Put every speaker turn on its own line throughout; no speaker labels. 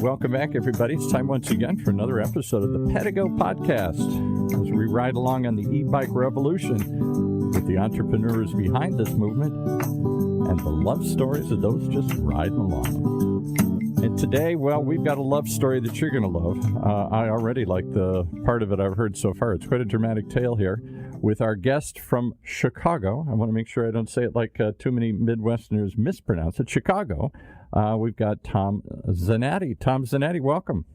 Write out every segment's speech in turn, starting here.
welcome back, everybody. It's time once again for another episode of the Pedego Podcast, as we ride along on the e-bike revolution with the entrepreneurs behind this movement and the love stories of those just riding along. And today, well, we've got a love story that you're going to love. I already like the part of it I've heard so far. It's quite a dramatic tale here with our guest from Chicago. I want to make sure I don't say it like too many Midwesterners mispronounce it. Chicago. We've got Tom Zanatti. Tom Zanatti, welcome.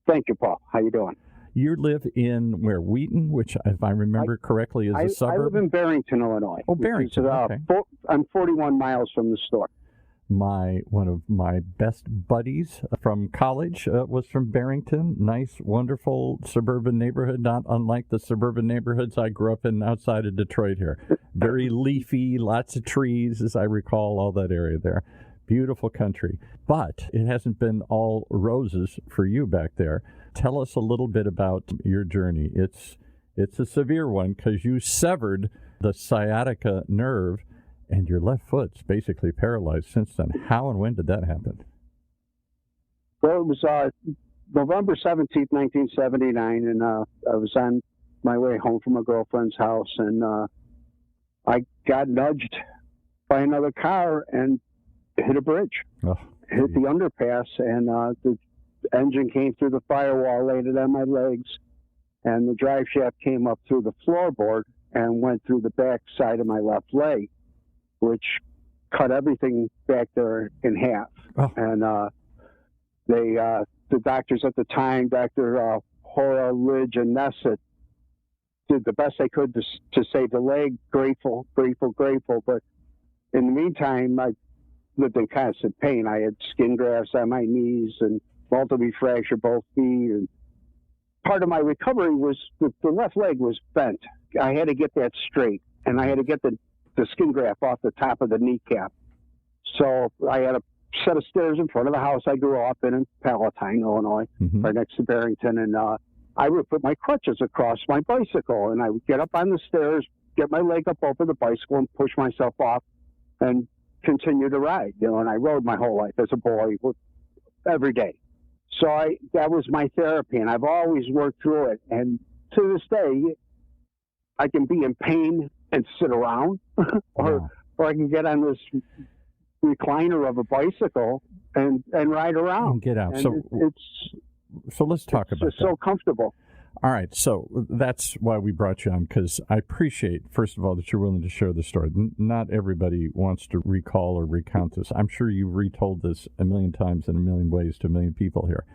Thank you, Paul. How you doing?
You live in, where, Wheaton, which, if I remember correctly, is a suburb?
I live in Barrington, Illinois.
Oh, Barrington, okay.
I'm 41 miles from the store.
One of my best buddies from college was from Barrington. Nice, wonderful suburban neighborhood, not unlike the suburban neighborhoods I grew up in outside of Detroit here. Very leafy, lots of trees, as I recall, all that area there. Beautiful country. But it hasn't been all roses for you back there. Tell us a little bit about your journey. It's a severe one because you severed the sciatica nerve and your left foot's basically paralyzed since then. How and when did that happen?
Well, it was November 17th, 1979, and I was on my way home from a girlfriend's house, and I got nudged by another car and hit a bridge. Hit the underpass, and the engine came through the firewall, landed on my legs, and the drive shaft came up through the floorboard and went through the back side of my left leg, which cut everything back there in half. And the doctors at the time, Dr. Hora, Ridge, and Nessett, did the best they could to save the leg. Grateful. But in the meantime, I lived in constant pain. I had skin grafts on my knees and multiple fractured both feet. And part of my recovery was the left leg was bent. I had to get that straight, and I had to get the skin graft off the top of the kneecap. So I had a set of stairs in front of the house I grew up in Palatine, Illinois, right next to Barrington. And I would put my crutches across my bicycle, and I would get up on the stairs, get my leg up over the bicycle, and push myself off and continue to ride. And I rode my whole life as a boy, every day. So that was my therapy, and I've always worked through it. And to this day, I can be in pain and sit around, or I can get on this recliner of a bicycle and ride around.
And get out.
And
so let's talk about that. It's
so comfortable.
All right, so that's why we brought you on, because I appreciate, first of all, that you're willing to share the story. Not everybody wants to recall or recount this. I'm sure you've retold this a million times in a million ways to a million people here.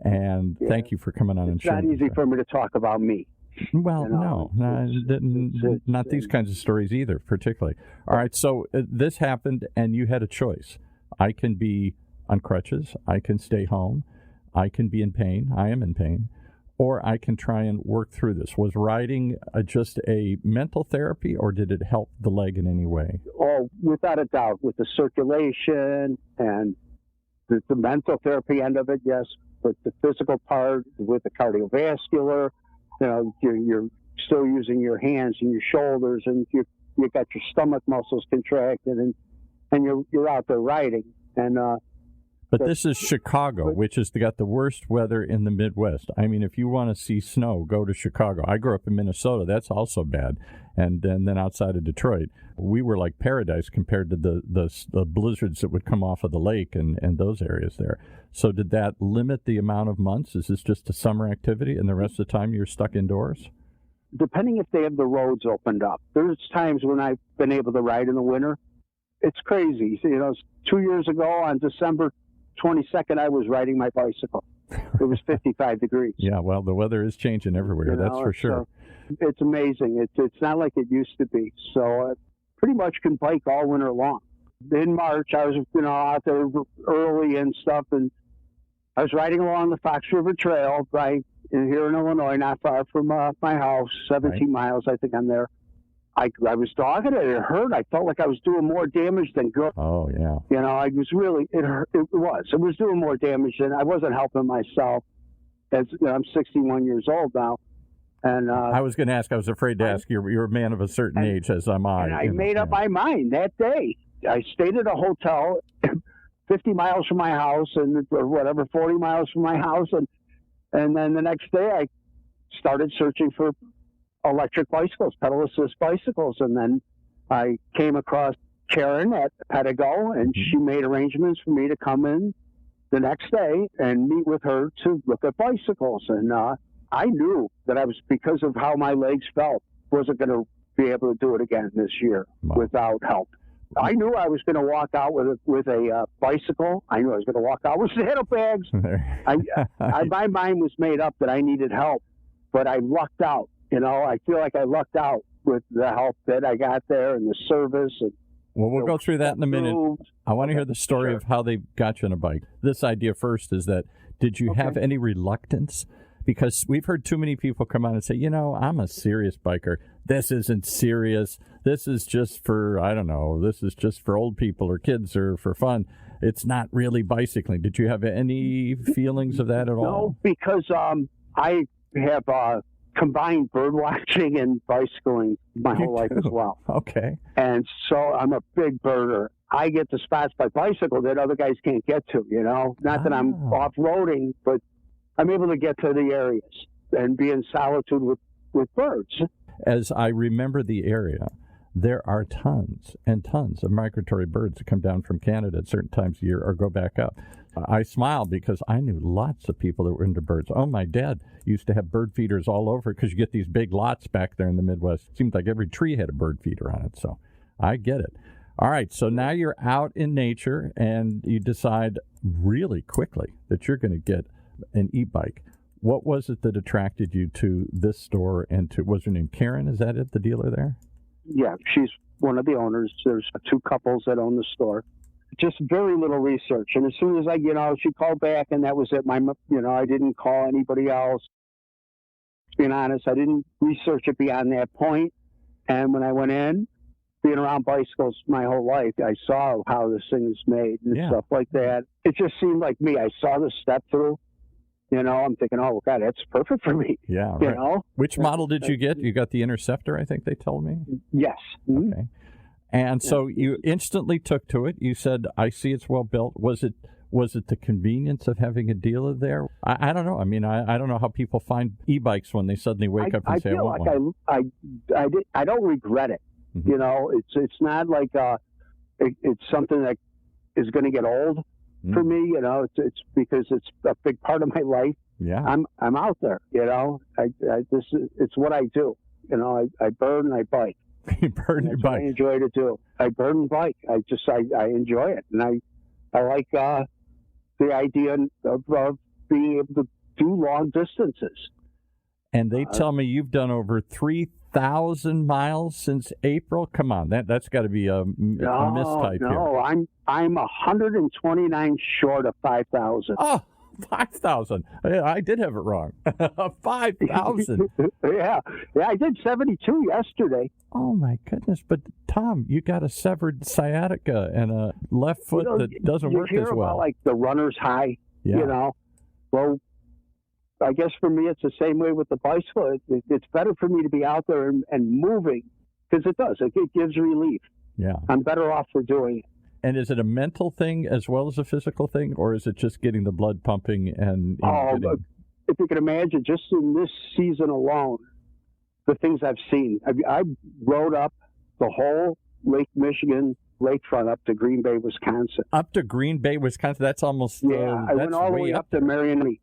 And thank you for coming on and sharing.
It's not easy for me to talk about me.
Well, not these kinds of stories either, particularly. All right, so this happened, and you had a choice. I can be on crutches. I can stay home. I can be in pain. I am in pain. Or I can try and work through this. Was riding just a mental therapy, or did it help the leg in any way?
Oh, without a doubt, with the circulation and the mental therapy end of it, yes. But the physical part, with the cardiovascular, you're still using your hands and your shoulders, and you got your stomach muscles contracted, and you're out there riding. And
But this is Chicago, which has got the worst weather in the Midwest. I mean, if you want to see snow, go to Chicago. I grew up in Minnesota. That's also bad. And then outside of Detroit, we were like paradise compared to the blizzards that would come off of the lake and those areas there. So did that limit the amount of months? Is this just a summer activity, and the rest of the time you're stuck indoors?
Depending if they have the roads opened up. There's times when I've been able to ride in the winter. It's crazy. 2 years ago on December 22nd, I was riding my bicycle. It was 55 degrees.
Yeah, well, the weather is changing everywhere. That's for sure.
It's amazing. It's not like it used to be. So I pretty much can bike all winter long. In March, I was out there early and stuff, and I was riding along the Fox River Trail here in Illinois, not far from my house, 17 miles, I think I'm there. I was dogging it. It hurt. I felt like I was doing more damage than good.
Oh, yeah.
I was really, it hurt. It was doing more damage than I wasn't helping myself. I'm 61 years old now. And
I was going to ask, I was afraid to ask, you're a man of a certain age, as am I.
And I made up my mind that day. I stayed at a hotel 50 miles from my house or whatever, 40 miles from my house. And then the next day I started searching for electric bicycles, pedal assist bicycles. And then I came across Karen at Pedego, and she made arrangements for me to come in the next day and meet with her to look at bicycles. And I knew that I was, because of how my legs felt, wasn't going to be able to do it again this year without help. I knew I was going to walk out with a bicycle. I knew I was going to walk out with saddlebags. My mind was made up that I needed help, but I lucked out. I feel like I lucked out with the help that I got there and the service. And
well, we'll go through that in a minute. I want to hear the story of how they got you on a bike. This idea first is that, did you have any reluctance? Because we've heard too many people come on and say, I'm a serious biker. This isn't serious. This is just for, I don't know, this is just for old people or kids or for fun. It's not really bicycling. Did you have any feelings of that at all?
No, because I have combined bird watching and bicycling my whole life as well.
Okay.
And so I'm a big birder. I get to spots by bicycle that other guys can't get to, Not that I'm off-roading, but I'm able to get to the areas and be in solitude with birds.
As I remember the area, there are tons and tons of migratory birds that come down from Canada at certain times of year or go back up. I smile because I knew lots of people that were into birds. Oh, my dad used to have bird feeders all over because you get these big lots back there in the Midwest. It seemed like every tree had a bird feeder on it, so I get it. All right, so now you're out in nature and you decide really quickly that you're going to get an e-bike. What was it that attracted you to this store and to, was her name Karen? Is that it, the dealer there? Yeah,
she's one of the owners. There's two couples that own the store. Just very little research. And as soon as she called back and that was it. I didn't call anybody else. Being honest, I didn't research it beyond that point. And when I went in, being around bicycles my whole life, I saw how this thing is made and stuff like that. It just seemed like me. I saw the step through. I'm thinking, oh, God, that's perfect for me.
Yeah, right. Which model did you get? You got the Interceptor, I think they told me?
Yes. Mm-hmm.
Okay. And so you instantly took to it. You said, I see it's well built. Was it the convenience of having a dealer there? I don't know. I mean, I don't know how people find e-bikes when they suddenly wake up and say, I want one.
I don't regret it. Mm-hmm. It's not like it's something that is going to get old. For me, it's because it's a big part of my life.
Yeah,
I'm out there. It's what I do. I bird and I bike.
You bird and bike.
I enjoy to do. I bird and bike. I enjoy it, and I like the idea of being able to do long distances.
And they tell me you've done over 3,000 miles since April. Come on, that's got to be a mistype here.
No, I'm 129 short of 5,000.
Oh, 5,000. I did have it wrong. 5,000.
Yeah, I did 72 yesterday.
Oh, my goodness. But, Tom, you got a severed sciatica and a left foot that doesn't work as well.
You hear about, like, the runner's high, Well, I guess for me, it's the same way with the bicycle. It's better for me to be out there and moving because it does. It gives relief.
Yeah.
I'm better off for doing it.
And is it a mental thing as well as a physical thing, or is it just getting the blood pumping and
if you can imagine, just in this season alone, the things I've seen. I rode up the whole Lake Michigan lakefront up to Green Bay, Wisconsin.
Up to Green Bay, Wisconsin? That's almost...
I went all the way up to Marion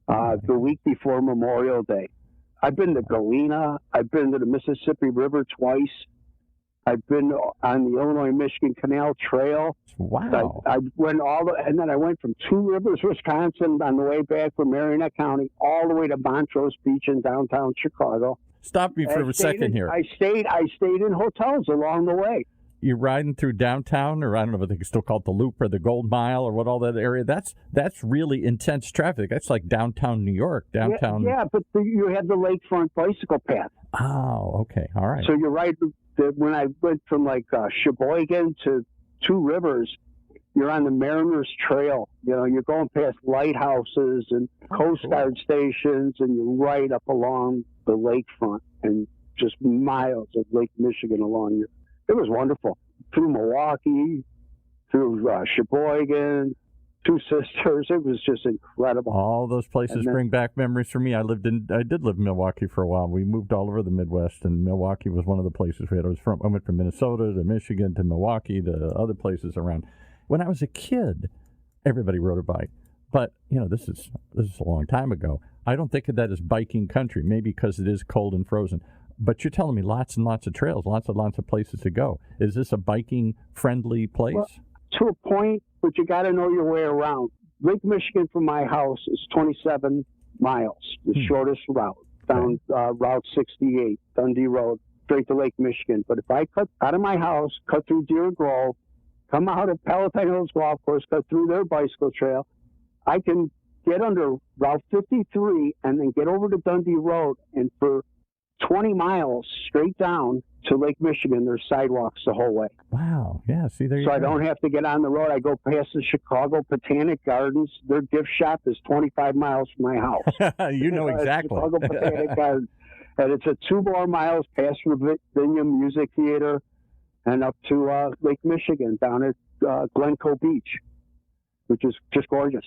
the week before Memorial Day. I've been to Galena. I've been to the Mississippi River twice. I've been on the Illinois-Michigan Canal Trail.
Wow.
I went and then I went from Two Rivers, Wisconsin on the way back from Marion County all the way to Montrose Beach in downtown Chicago.
Stop me for a second here.
I stayed in hotels along the way.
You're riding through downtown, or I don't know if they can still call it the Loop or the Gold Mile or what all that area. That's really intense traffic. That's like downtown New York, downtown.
Yeah, but you have the lakefront bicycle path.
Oh, okay, all right.
So you're right. When I went from like Sheboygan to Two Rivers, you're on the Mariners Trail. You're going past lighthouses and Coast Guard stations, and you're right up along the lakefront and just miles of Lake Michigan along you. It was wonderful. Through Milwaukee, through Sheboygan, Two Sisters. It was just incredible.
All those places bring back memories for me. I did live in Milwaukee for a while. We moved all over the Midwest, and Milwaukee was one of the places we had. I went from Minnesota to Michigan to Milwaukee to other places around. When I was a kid, everybody rode a bike. But, this is a long time ago. I don't think of that as biking country, maybe because it is cold and frozen. But you're telling me lots and lots of trails, lots of places to go. Is this a biking-friendly place?
Well, to a point, but you got to know your way around. Lake Michigan from my house is 27 miles, the shortest route, down Route 68, Dundee Road, straight to Lake Michigan. But if I cut out of my house, cut through Deer Grove, come out of Palatine Hills Golf Course, cut through their bicycle trail, I can get under Route 53 and then get over to Dundee Road, and for 20 miles straight down to Lake Michigan, there's sidewalks the whole way.
Wow. Yeah, see, there you go.
So I don't have to get on the road. I go past the Chicago Botanic Gardens. Their gift shop is 25 miles from my house.
You know exactly.
Chicago Botanic Gardens. And it's 2 more miles past Ravinia Music Theater and up to Lake Michigan down at Glencoe Beach, which is just gorgeous,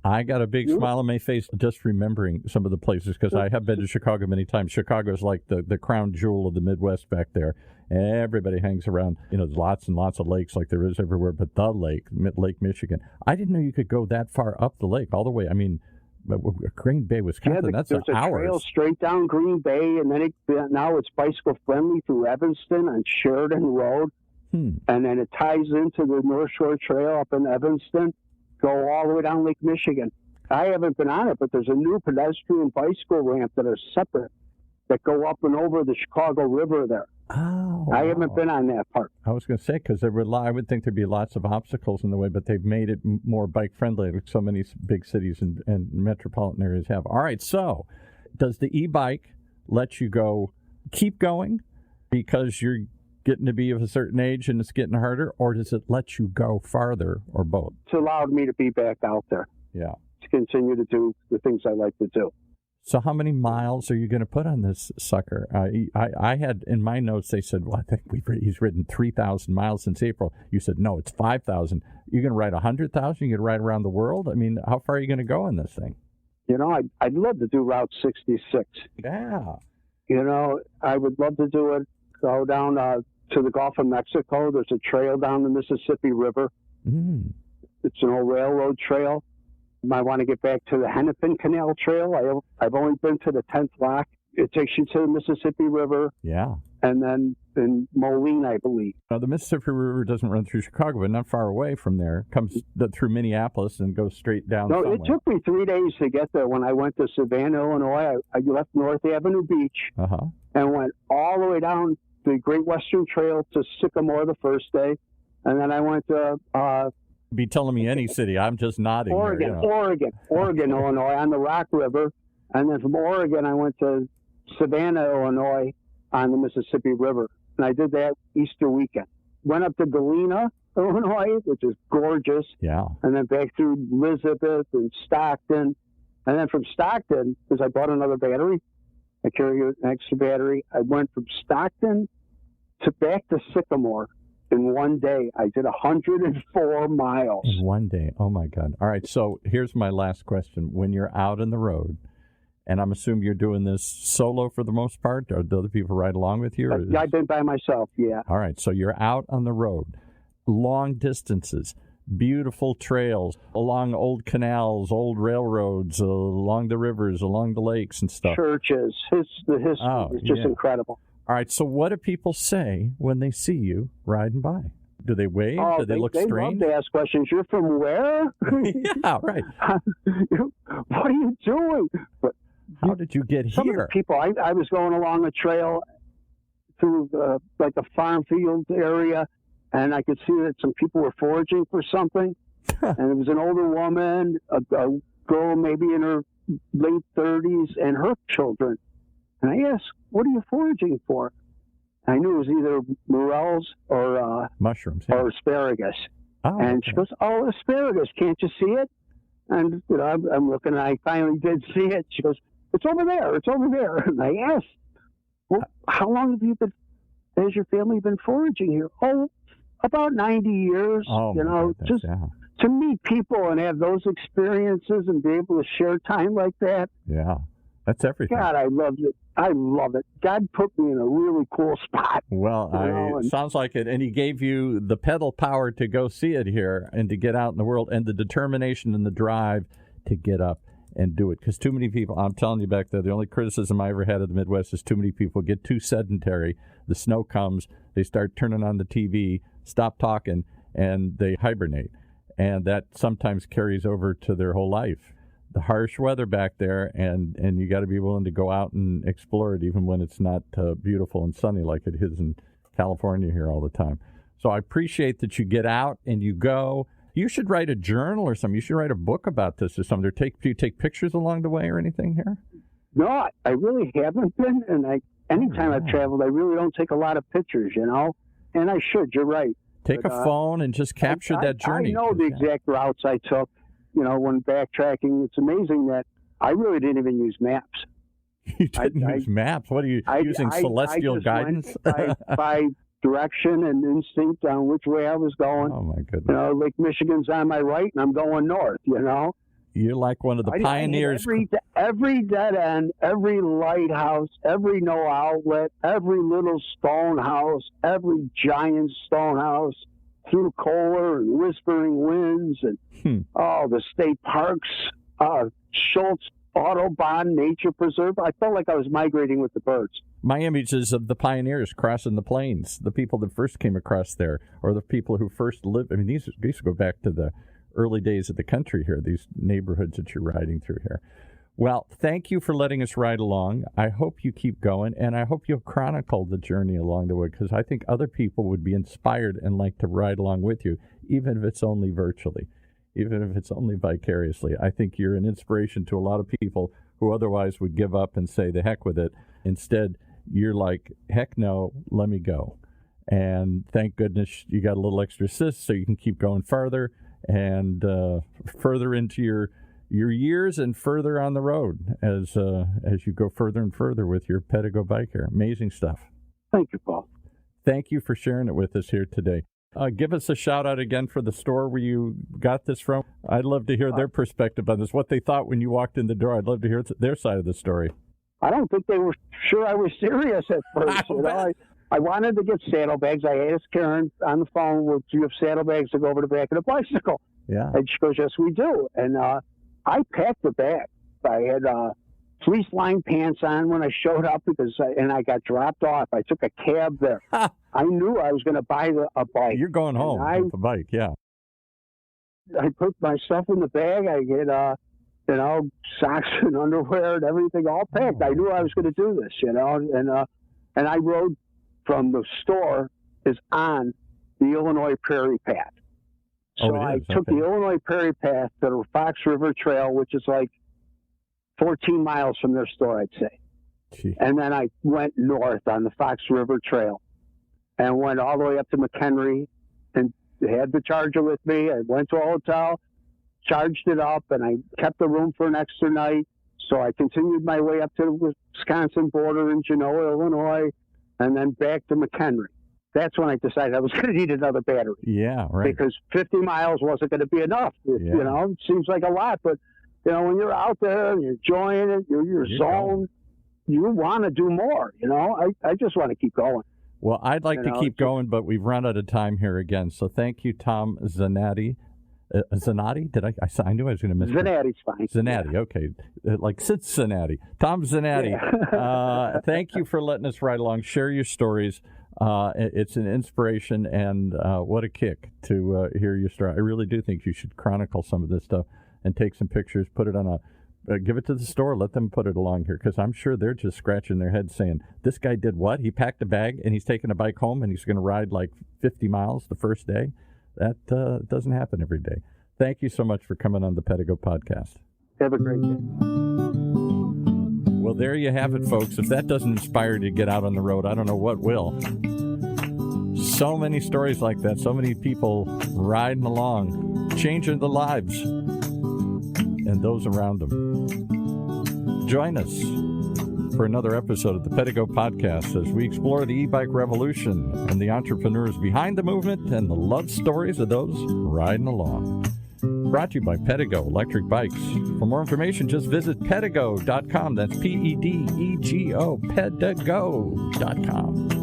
I got a big smile on my face just remembering some of the places, because I have been to Chicago many times. Chicago is like the crown jewel of the Midwest back there. Everybody hangs around. There's lots and lots of lakes like there is everywhere, but the lake, Lake Michigan. I didn't know you could go that far up the lake, all the way. I mean, Green Bay, Wisconsin, that's
there's
hours.
A trail straight down Green Bay, and then now it's bicycle-friendly through Evanston on Sheridan Road. And then it ties into the North Shore Trail up in Evanston. Go all the way down Lake Michigan. I haven't been on it, but there's a new pedestrian bicycle ramp that are separate that go up and over the Chicago River there.
Oh,
I haven't been on that part.
I was going to say, because I would think there'd be lots of obstacles in the way, but they've made it more bike-friendly, like so many big cities and metropolitan areas have. All right, so does the e-bike let you keep going because you're getting to be of a certain age and it's getting harder, or does it let you go farther, or both?
It's allowed me to be back out there.
Yeah.
To continue to do the things I like to do.
So how many miles are you going to put on this sucker? I had in my notes, they said, well, I think he's ridden 3,000 miles since April. You said, no, it's 5,000. You're going to ride 100,000? You're going to ride around the world? I mean, how far are you going to go on this thing?
I'd love to do Route 66.
Yeah.
I would love to do it. Go down to the Gulf of Mexico. There's a trail down the Mississippi River. It's an old railroad trail. I want to get back to the Hennepin Canal Trail. I've only been to the 10th lock. It takes you to the Mississippi River.
Yeah.
And then in Moline, I believe.
Now, the Mississippi River doesn't run through Chicago, but not far away from there. It comes through Minneapolis and goes straight down somewhere.
It took me 3 days to get there. When I went to Savannah, Illinois, I left North Avenue Beach and went all the way down the Great Western Trail to Sycamore the first day. And then I went to...
be telling me any city. I'm just nodding.
Oregon, Illinois, on the Rock River. And then from Oregon, I went to Savannah, Illinois, on the Mississippi River. And I did that Easter weekend. Went up to Galena, Illinois, which is gorgeous.
Yeah.
And then back through Elizabeth and Stockton. And then from Stockton, because I bought another battery, I carry an extra battery. I went from Stockton to back to Sycamore. In one day, I did 104 miles.
In one day. Oh, my God. All right, so here's my last question. When you're out on the road, and I'm assuming you're doing this solo for the most part, or do other people ride along with you?
Yeah, I've been by myself, yeah.
All right, so you're out on the road, long distances, beautiful trails, along old canals, old railroads, along the rivers, along the lakes and stuff.
Churches. The history is just incredible.
All right, so what do people say when they see you riding by? Do they wave? Do they look strange?
They love to ask questions. You're from where?
Yeah, right.
What are you doing?
How did you get
Some
here?
Of the people, I was going along a trail through like a farm field area, and I could see that some people were foraging for something. And it was an older woman, a girl maybe in her late 30s, and her children. And I asked, what are you foraging for? I knew it was either morels or
mushrooms
or asparagus.
Oh,
and she goes, oh, asparagus, can't you see it? And I'm looking, and I finally did see it. She goes, it's over there, it's over there. And I asked, well, how long has your family been foraging here? Oh, about 90 years.
Oh,
you know,
goodness,
just to meet people and have those experiences and be able to share time like that.
Yeah, that's everything.
God, I love it. I love it. God put me in a really cool spot.
Well, sounds like it. And he gave you the pedal power to go see it here and to get out in the world, and the determination and the drive to get up and do it. Because too many people, I'm telling you back there, the only criticism I ever had of the Midwest is too many people get too sedentary. The snow comes, they start turning on the TV, stop talking, and they hibernate. And that sometimes carries over to their whole life. The harsh weather back there, and you got to be willing to go out and explore it, even when it's not beautiful and sunny like it is in California here all the time. So I appreciate that you get out and you go. You should write a journal or something. You should write a book about this or something. Do you take pictures along the way or anything here?
No, I really haven't been. And anytime I've traveled, I really don't take a lot of pictures, you know. And I should. You're right.
Take a phone and just capture that journey.
I know the exact routes I took. You know, when backtracking, it's amazing that I really didn't even use maps.
You didn't use maps? What are you using, celestial guidance?
by direction and instinct on which way I was going.
Oh, my goodness.
You know, Lake Michigan's on my right, and I'm going north, you know.
You're like one of the pioneers.
Every dead end, every lighthouse, every no outlet, every little stone house, every giant stone house, through Kohler and Whispering Winds and the state parks, Schultz Audubon Nature Preserve. I felt like I was migrating with the birds.
My image is of the pioneers crossing the plains, the people that first came across there, or the people who first lived. I mean, these go back to the early days of the country here, these neighborhoods that you're riding through here. Well, thank you for letting us ride along. I hope you keep going, and I hope you'll chronicle the journey along the way, because I think other people would be inspired and like to ride along with you, even if it's only virtually, even if it's only vicariously. I think you're an inspiration to a lot of people who otherwise would give up and say, the heck with it. Instead, you're like, heck no, let me go. And thank goodness you got a little extra assist so you can keep going farther and further into your years and further on the road as you go further and further with your Pedego bike here. Amazing stuff.
Thank you, Paul.
Thank you for sharing it with us here today. Give us a shout out again for the store where you got this from. I'd love to hear their perspective on this, what they thought when you walked in the door. I'd love to hear their side of the story.
I don't think they were sure I was serious at first. I wanted to get saddlebags. I asked Karen on the phone, do you have saddlebags to go over the back of the bicycle?
Yeah.
And she goes, yes, we do. And I packed the bag. I had fleece-lined pants on when I showed up and I got dropped off. I took a cab there. I knew I was going to buy a bike.
You're going home with the bike, yeah.
I put my stuff in the bag. I get, socks and underwear and everything all packed. I knew I was going to do this, and I rode from the store is on the Illinois Prairie Path. So I took the Illinois Prairie Path to the Fox River Trail, which is like 14 miles from their store, I'd say.
Gee.
And then I went north on the Fox River Trail and went all the way up to McHenry and had the charger with me. I went to a hotel, charged it up, and I kept the room for an extra night. So I continued my way up to the Wisconsin border in Genoa, Illinois, and then back to McHenry. That's when I decided I was going to need another battery.
Yeah, right.
Because 50 miles wasn't going to be enough.
Yeah.
It seems like a lot, but, when you're out there and you're enjoying it, you're zoned, you want to do more, I just want to keep going.
Well, I'd like to keep going, but we've run out of time here again. So thank you, Tom Zanotti. Zanotti? I knew I was going to miss it.
Zanatti's fine.
Zanotti, okay. Like Cincinnati. Tom Zanotti.
Yeah.
Thank you for letting us ride along. Share your stories. It's an inspiration, and what a kick to hear your story. I really do think you should chronicle some of this stuff and take some pictures, put it on give it to the store, let them put it along here, because I'm sure they're just scratching their heads saying, this guy did what? He packed a bag, and he's taking a bike home, and he's going to ride like 50 miles the first day? That doesn't happen every day. Thank you so much for coming on the Pedego Podcast.
Have a great day.
Well, there you have it, folks. If that doesn't inspire you to get out on the road, I don't know what will. So many stories like that, so many people riding along, changing the lives and those around them. Join us for another episode of the Pedego Podcast as we explore the e-bike revolution and the entrepreneurs behind the movement and the love stories of those riding along. Brought to you by Pedego Electric Bikes. For more information, just visit pedego.com. That's Pedego, pedego.com.